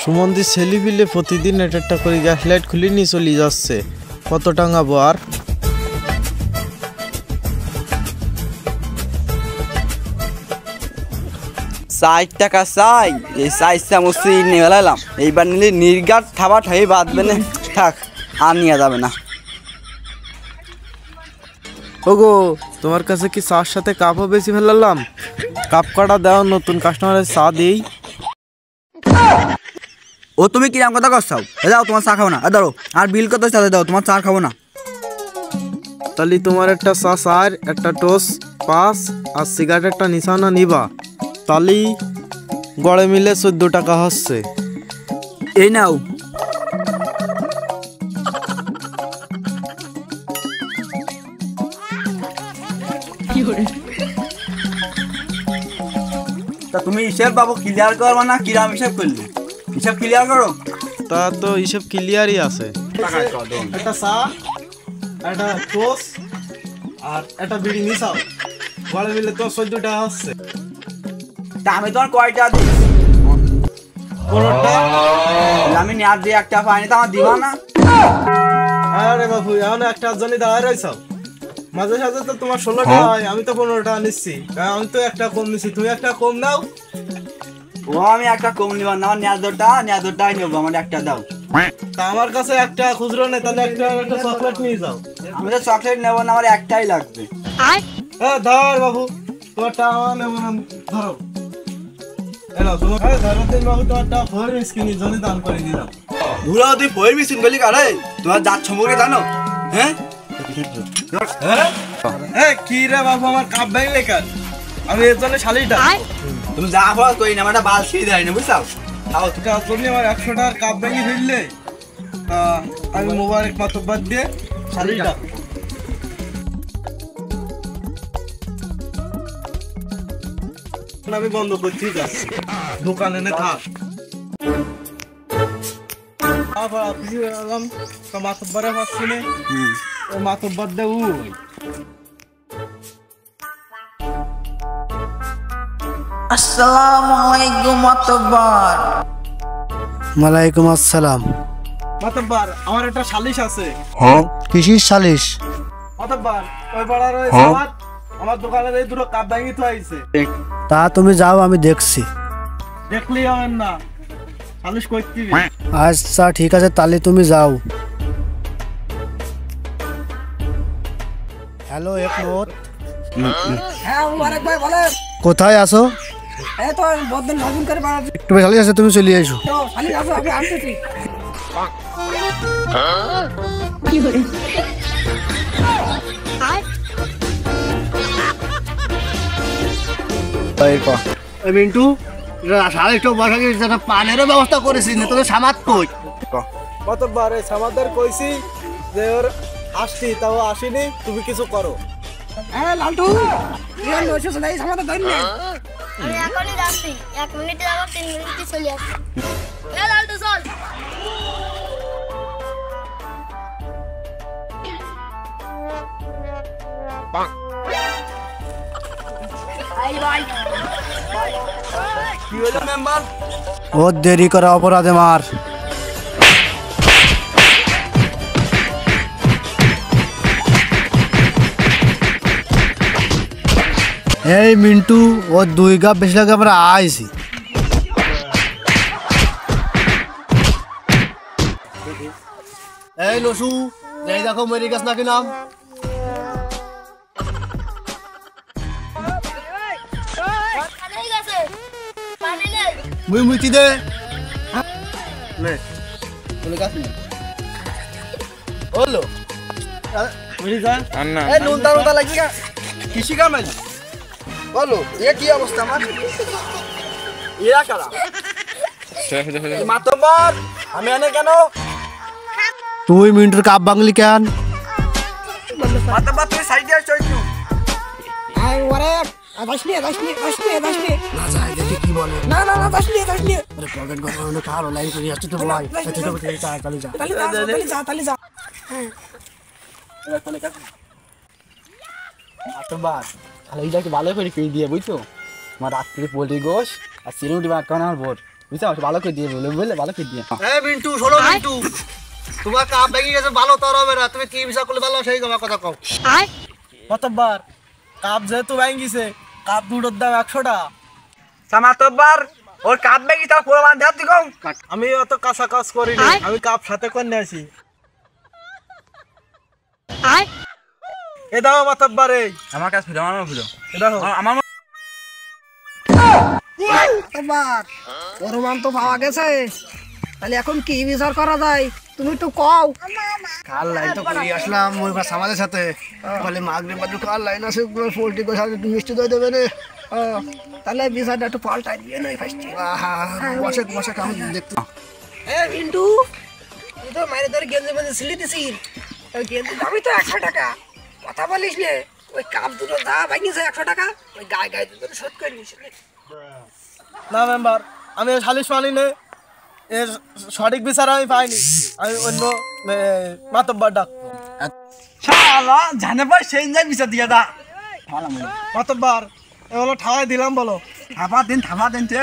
সুমন্দি ছেলে বিলে প্রতিদিন একটা করে গ্যাস লাইট খুলে নিয়ে চলে যাচ্ছে, কত টাঙাবো আর? 4 টাকা চাই, এই 4 চামচ নিয়ে গেলাম। এইবার নিলে নির্ঘাত থাবা ঠাই বাঁধবে না, থাক আর নিয়ে যাবে না। ওগো, তোমার কাছে কি চার সাথে কাপও বেশি ফেলালাম? কাপ কাটা দাও, নতুন কাস্টমারের চা দিই। ও তুমি কিরাম কথা করছাও? দাও, তোমার চা খাবো না। দাও, আর বিল কত সাথে দাও, তোমার চা খাবো না। তাহলে তোমার একটা চা 4, একটা টোস্ট 5 আর সিগারেট একটা নিশানা নিবা, তাহলে গড়ে মিলে 14 টাকা হচ্ছে। এই নাও। তা তুমি হিসাব বাবু ক্লিয়ার করবো না? কিরাম হিসাব করলে? হিসাব ক্লিয়ার করো। তা তো হিসেব ক্লিয়ারই আছে। একটা চা, একটা টোস্ট আর একটা বিড়ি মিশাও, গড়ে মিলে তো 14 টাকা হচ্ছে। তা আমি তোমার কয়টা দিই? আমি নেওয়ার দিয়ে একটা পাইনি, তো আমার দিবা না? আরে বাবু, এখন একটা জনই দাঁড়ায় রয়েছ, মাঝে সাঝে তো তোমার 16 টাকা হয়, আমি তো 15 টাকা নিচ্ছি। আমি তো একটা কম নিচ্ছি, তুমি একটা কম নাও। ও আমি একটা কম নিব না, আমার নেওয়ার নেবো, আমার একটা দাও। তা আমার কাছে একটা খুচরো নেই, তাহলে একটা চকলেট নিয়ে যাও। আমি তো চকলেট নেবো না, আমার একটাই লাগবে। হ্যাঁ ধর বাবু, তোমারটা আমার নেবো না, ধরো। কি রে বাবু, আমার কাপ ভাঙলে কার? আমি এর জন্য শালিটা। তুমি যা ফল করি না, আমার বাল ছিঁড়ে দেয় না, বুঝছো? তুমি আমার 100 টাকার কাপ ভেঙে ফেললে, আমি মোবাইল মাতব্বার দিয়ে শালিটা। আমি বন্ধ করছি, দোকানে নে থাক। মাতব্বারে পাচ্ছি না, মাতব্বার দেব। আসসালামু আলাইকুম মাতব্বার। ওয়ালাইকুম আসসালাম। মাতব্বার, আমার একটা সালিশ আছে। কিসির সালিশ? মাতব্বার, ওই পাড়ার ওই সামাদ আমার দোকানের এই দুটো কাপ ভেঙে তো আইছে। তা তুমি যাও, আমি দেখছি। দেখলি হবেন না, সালিশ করতে। আচ্ছা ঠিক আছে, তাহলে তুমি যাও। হ্যালো একমত, হ্যাঁ মুবারক ভাই বলেন। কোথায় আছো? এই তো বদন নতুন করে বানাচ্ছি একটু বেশালি আছে, তুমি চলে এসো। তো খালি আসো, আমি আসতেছি। মিন্টু, একটু বসা গেছে, পানের ব্যবস্থা করেছি না, তোদের সামাদ কই? কতবার এই সামাদের কইছি যে ওর আসছি, তাও আসিনি, তুমি কিছু করো। হ্যাঁ লালটু, তুই নইছিস না এই সামাদে ধরলি? আমি এখনই যাচ্ছি, 1 মিনিটে যাব, 3 মিনিটে চলে আসছি। এ লালটু চল। কি হলো মেম্বার? ও দেরি করা অপরাধে মার। এই মিন্টু, ও 2 গাপ বেশি লাগে, আমরা আইছি। এই লসু, এই দেখো মরে গেছ নাকি নাম? ঠিক আছে, পানি নেই। মুইতি দে। বলে গাছ নেই। বলো বুঝি যা না এই নুনতা লাগি না, কৃষি কাম নাই। বলো এ কি অবস্থা আমার? এরা কারা? মাতব্বার, আমি এনে কেন? তুই মিন্টুর কাপ ভাঙলি কেন? মাতব্বার, তুমি সাইডে আসো একটু। আই ওরে দাসনি না যাই দেখি কি বলে। না দাসনি আরে প্রবলেম করে ওনে কারো লাইন করে আসছে তো ভাই, এত তো বলে তালি যা। হ্যাঁ মাতব্বার, তাহলে এইটাকে ভালো করে খেয়ে দিয়ে, বুঝছো? আমার রাত্রি পোল্ট্রি গোশ আর চিরুটি বাদ করে আমার ভোর। বুঝছো ভালো করে দিয়ে বলে বুঝলে ভালো করে দিয়ে এই মিন্টু শোনো মিন্টু, তোমার কাপ ভেঙে গেছে ভালো তোর হবে না, তুমি কি বিচার করলে ভালো সেই কথা কও। মাতব্বার কাপ যেহেতু ভাঙিছে কাপ দুটোর দাম 100 টাকা। সামাতবার ওর কাপ ভেঙে তার প্রমাণ দেওয়া তুই কও। আমি অত কাঁচা কাজ করিনি, আমি কাপ সাথে করে নিয়ে আসি। এ দাও মাতব্বার, এই আমার কাছে ফিরো, আমার ফিরো, এ দেখো আমার তোমার প্রমাণ তো পাওয়া গেছে, তাহলে এখন কি বিচার করা যায় তুমি একটু কও। কাল লাইন তো করে আসলাম ওই বাস আমাদের সাথে, বলে মাগরিব বাজু কাল লাইন আছে পোল্ট্রি করে সাথে একটু মিষ্টি দই দেবে না। তাহলে বিচারটা একটু পাল্টাই দিয়ে নয় ফার্স্টে। বসে বসে কাম দেখতে। এ মিন্টু, তুই তো মায়ের ধরে গেঞ্জি মেঞ্জি সিলি দিছিস, ওই গেঞ্জি দামই তো 100 টাকা, কথা বলিস নে। ওই কাপ দুটো দা ভাঙিছে 100 টাকা, ওই গায়ে গায়ে দুটো শোধ করে নিস। না মেম্বার, আমি সালিশ মানি নে, এর সঠিক বিচার আমি পাইনি, আমি অন্য মাতব্বার ডাক। শালা জানে ভাই সেই যায় বিচার দিয়া দা মাতব্বার এ হলো ঠাওয়াই দিলাম বলো। থাপা দিন তে